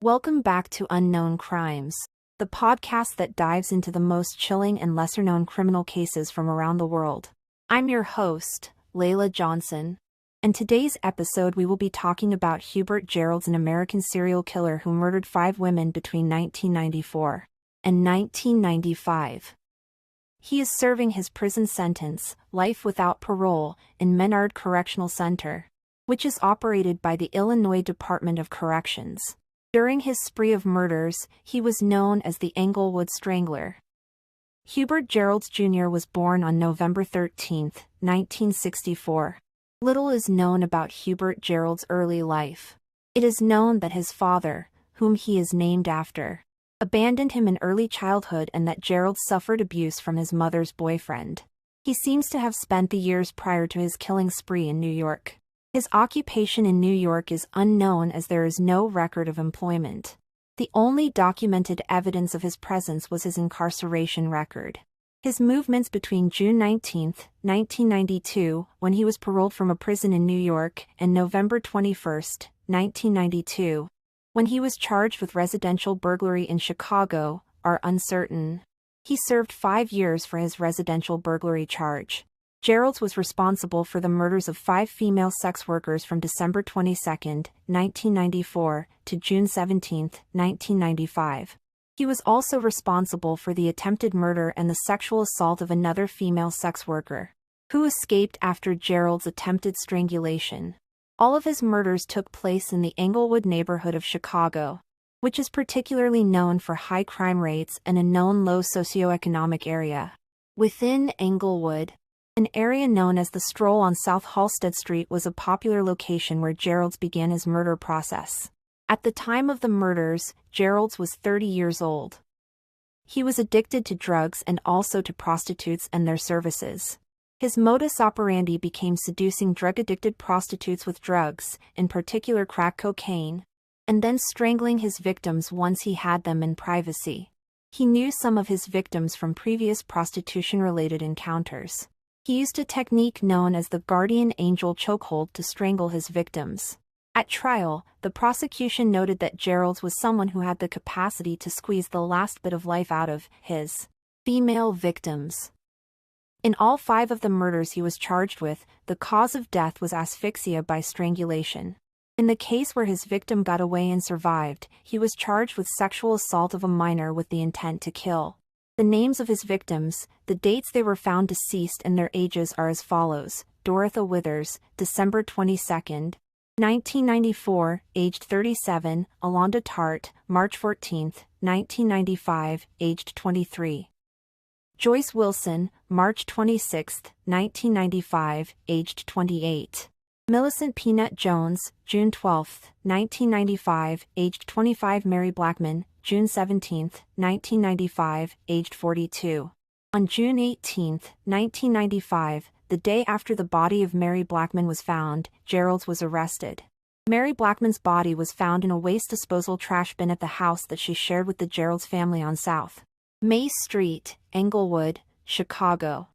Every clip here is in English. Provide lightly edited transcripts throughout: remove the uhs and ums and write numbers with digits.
Welcome back to Unknown Crimes, the podcast that dives into the most chilling and lesser-known criminal cases from around the world. I'm your host, Layla Johnson, and today's episode we will be talking about Hubert Geralds, an American serial killer who murdered 5 women between 1994 and 1995. He is serving his prison sentence, life without parole, in Menard Correctional Center, which is operated by the Illinois Department of Corrections. During his spree of murders, he was known as the Englewood Strangler. Hubert Geralds Jr. was born on November 13, 1964. Little is known about Hubert Geralds' early life. It is known that his father, whom he is named after, abandoned him in early childhood and that Geralds suffered abuse from his mother's boyfriend. He seems to have spent the years prior to his killing spree in New York. His occupation in New York is unknown as there is no record of employment. The only documented evidence of his presence was his incarceration record. His movements between June 19, 1992, when he was paroled from a prison in New York, and November 21, 1992, when he was charged with residential burglary in Chicago, are uncertain. He served 5 years for his residential burglary charge. Geralds was responsible for the murders of 5 female sex workers from December 22, 1994, to June 17, 1995. He was also responsible for the attempted murder and the sexual assault of another female sex worker, who escaped after Geralds' attempted strangulation. All of his murders took place in the Englewood neighborhood of Chicago, which is particularly known for high crime rates and a known low socioeconomic area. Within Englewood, an area known as the Stroll on South Halsted Street was a popular location where Geralds began his murder process. At the time of the murders, Geralds was 30 years old. He was addicted to drugs and also to prostitutes and their services. His modus operandi became seducing drug-addicted prostitutes with drugs, in particular crack cocaine, and then strangling his victims once he had them in privacy. He knew some of his victims from previous prostitution-related encounters. He used a technique known as the guardian angel chokehold to strangle his victims. At trial, the prosecution noted that Geralds was someone who had the capacity to squeeze the last bit of life out of his female victims. In all 5 of the murders he was charged with, the cause of death was asphyxia by strangulation. In the case where his victim got away and survived, he was charged with sexual assault of a minor with the intent to kill. The names of his victims, the dates they were found deceased and their ages are as follows: Dorothy Withers, December 22, 1994, aged 37, Alonda Tart, March 14, 1995, aged 23. Joyce Wilson, March 26, 1995, aged 28. Millicent Peanut Jones, June 12, 1995, aged 25. Mary Blackman, June 17, 1995, aged 42. On June 18, 1995, the day after the body of Mary Blackman was found, Geralds was arrested. Mary Blackman's body was found in a waste disposal trash bin at the house that she shared with the Geralds family on South May Street, Englewood, Chicago.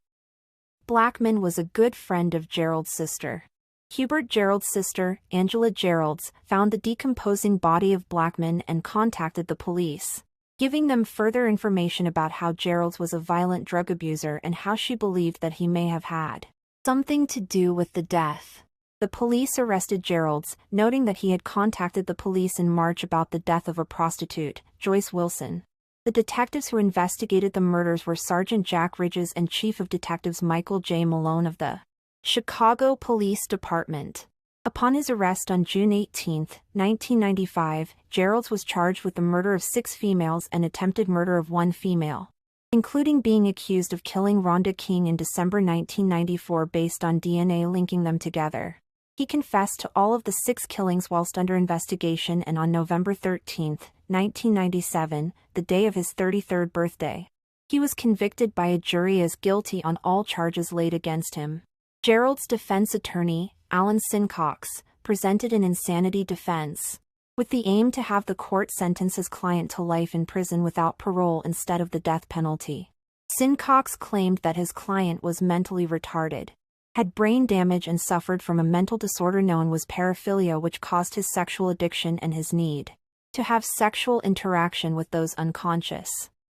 Blackman was a good friend of Geralds' sister. Hubert Geralds' sister, Angela Geralds, found the decomposing body of Blackman and contacted the police, giving them further information about how Geralds was a violent drug abuser and how she believed that he may have had something to do with the death. The police arrested Geralds, noting that he had contacted the police in March about the death of a prostitute, Joyce Wilson. The detectives who investigated the murders were Sergeant Jack Ridges and Chief of Detectives Michael J. Malone of the Chicago Police Department. Upon his arrest on June 18, 1995, Geralds was charged with the murder of 6 females and attempted murder of 1 female, including being accused of killing Rhonda King in December 1994 based on DNA linking them together. He confessed to all of the 6 killings whilst under investigation, and on November 13, 1997, the day of his 33rd birthday, he was convicted by a jury as guilty on all charges laid against him. Geralds' defense attorney, Alan Sincox, presented an insanity defense, with the aim to have the court sentence his client to life in prison without parole instead of the death penalty. Sincox claimed that his client was mentally retarded, had brain damage and suffered from a mental disorder known as paraphilia, which caused his sexual addiction and his need to have sexual interaction with those unconscious.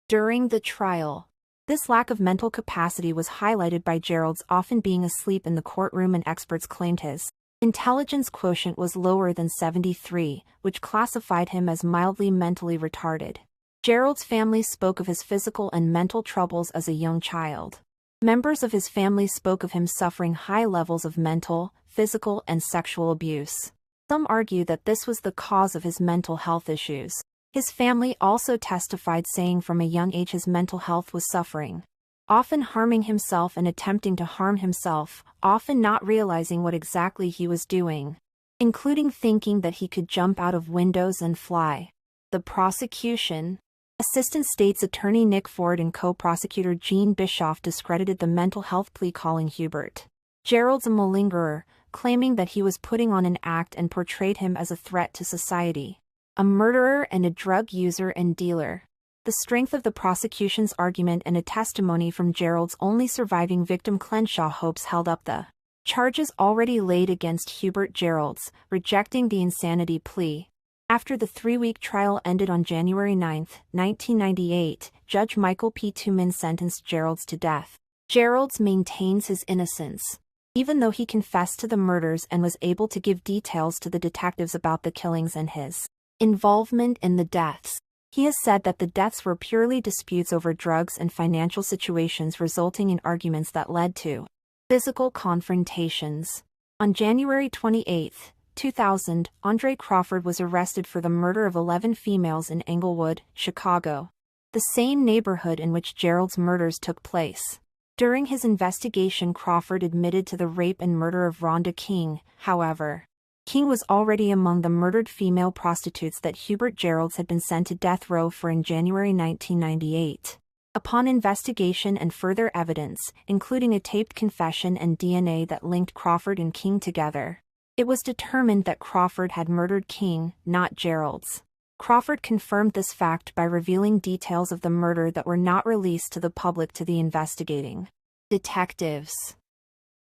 During the trial, this lack of mental capacity was highlighted by Geralds often being asleep in the courtroom, and experts claimed his intelligence quotient was lower than 73, which classified him as mildly mentally retarded. Geralds' family spoke of his physical and mental troubles as a young child. Members of his family spoke of him suffering high levels of mental, physical, and sexual abuse. Some argue that this was the cause of his mental health issues. His family also testified, saying from a young age his mental health was suffering, often harming himself and attempting to harm himself, often not realizing what exactly he was doing, including thinking that he could jump out of windows and fly. The prosecution, Assistant State's Attorney Nick Ford and co-prosecutor Gene Bischoff, discredited the mental health plea, calling Hubert Geralds a malingerer, claiming that he was putting on an act, and portrayed him as a threat to society, a murderer and a drug user and dealer. The strength of the prosecution's argument and a testimony from Geralds' only surviving victim Crenshaw Hopes held up the charges already laid against Hubert Geralds, rejecting the insanity plea. After the 3-week trial ended on January 9, 1998, Judge Michael P. Tooman sentenced Geralds to death. Geralds maintains his innocence, even though he confessed to the murders and was able to give details to the detectives about the killings and his involvement in the deaths. He has said that the deaths were purely disputes over drugs and financial situations, resulting in arguments that led to physical confrontations. On January 28, 2000, Andre Crawford was arrested for the murder of 11 females in Englewood, Chicago, the same neighborhood in which Geralds' murders took place. During his investigation, Crawford admitted to the rape and murder of Rhonda King. However, King was already among the murdered female prostitutes that Hubert Geralds had been sent to death row for in January 1998. Upon investigation and further evidence, including a taped confession and DNA that linked Crawford and King together, it was determined that Crawford had murdered King, not Geralds. Crawford confirmed this fact by revealing details of the murder that were not released to the public to the investigating detectives.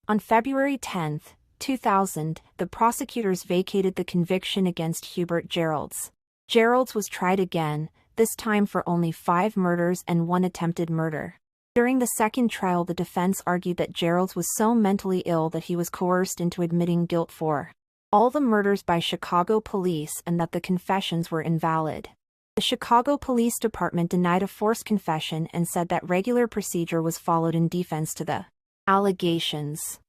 On February 10, 2000, the prosecutors vacated the conviction against Hubert Geralds. Geralds was tried again, this time for only 5 murders and 1 attempted murder. During the second trial, the defense argued that Geralds was so mentally ill that he was coerced into admitting guilt for all the murders by Chicago police and that the confessions were invalid. The Chicago Police Department denied a forced confession and said that regular procedure was followed in defense to the allegations.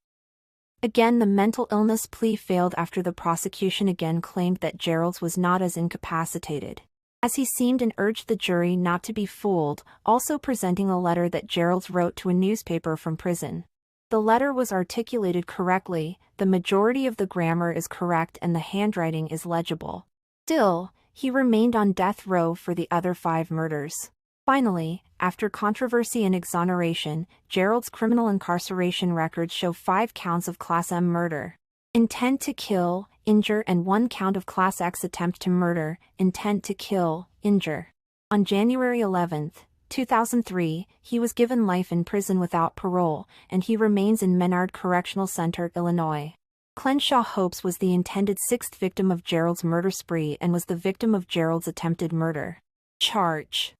Again, the mental illness plea failed after the prosecution again claimed that Geralds was not as incapacitated as he seemed and urged the jury not to be fooled, also presenting a letter that Geralds wrote to a newspaper from prison. The letter was articulated correctly, the majority of the grammar is correct and the handwriting is legible. Still, he remained on death row for the other 5 murders. Finally, after controversy and exoneration, Geralds' criminal incarceration records show 5 counts of Class M murder, intent to kill, injure, and 1 count of Class X attempt to murder, intent to kill, injure. On January 11, 2003, he was given life in prison without parole, and he remains in Menard Correctional Center, Illinois. Crenshaw Hopes was the intended 6th victim of Geralds' murder spree and was the victim of Geralds' attempted murder charge.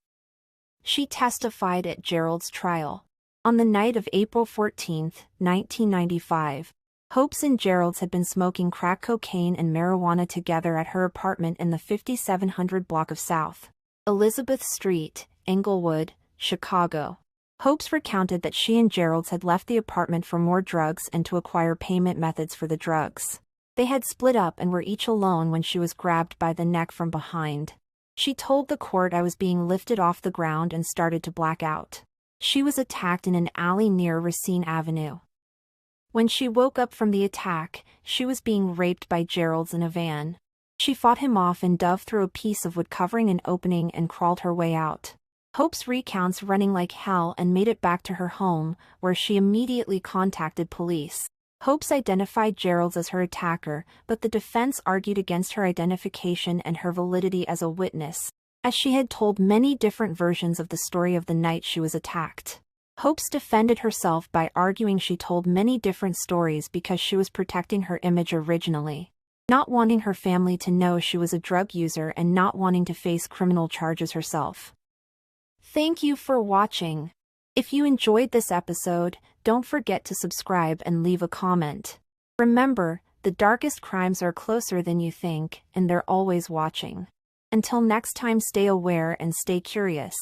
She testified at Geralds' trial. On the night of April 14, 1995, Hopes and Geralds had been smoking crack cocaine and marijuana together at her apartment in the 5700 block of South Elizabeth Street, Englewood, Chicago. Hopes recounted that she and Geralds had left the apartment for more drugs and to acquire payment methods for the drugs. They had split up and were each alone when she was grabbed by the neck from behind. She told the court, "I was being lifted off the ground and started to black out." She was attacked in an alley near Racine Avenue. When she woke up from the attack, she was being raped by Geralds in a van. She fought him off and dove through a piece of wood covering an opening and crawled her way out. Hopes recounts running like hell and made it back to her home, where she immediately contacted police. Hopes identified Geralds as her attacker, but the defense argued against her identification and her validity as a witness, as she had told many different versions of the story of the night she was attacked. Hopes defended herself by arguing she told many different stories because she was protecting her image originally. not wanting her family to know she was a drug user and not wanting to face criminal charges herself. Thank you for watching. If you enjoyed this episode, don't forget to subscribe and leave a comment. Remember, the darkest crimes are closer than you think, and they're always watching. Until next time, stay aware and stay curious.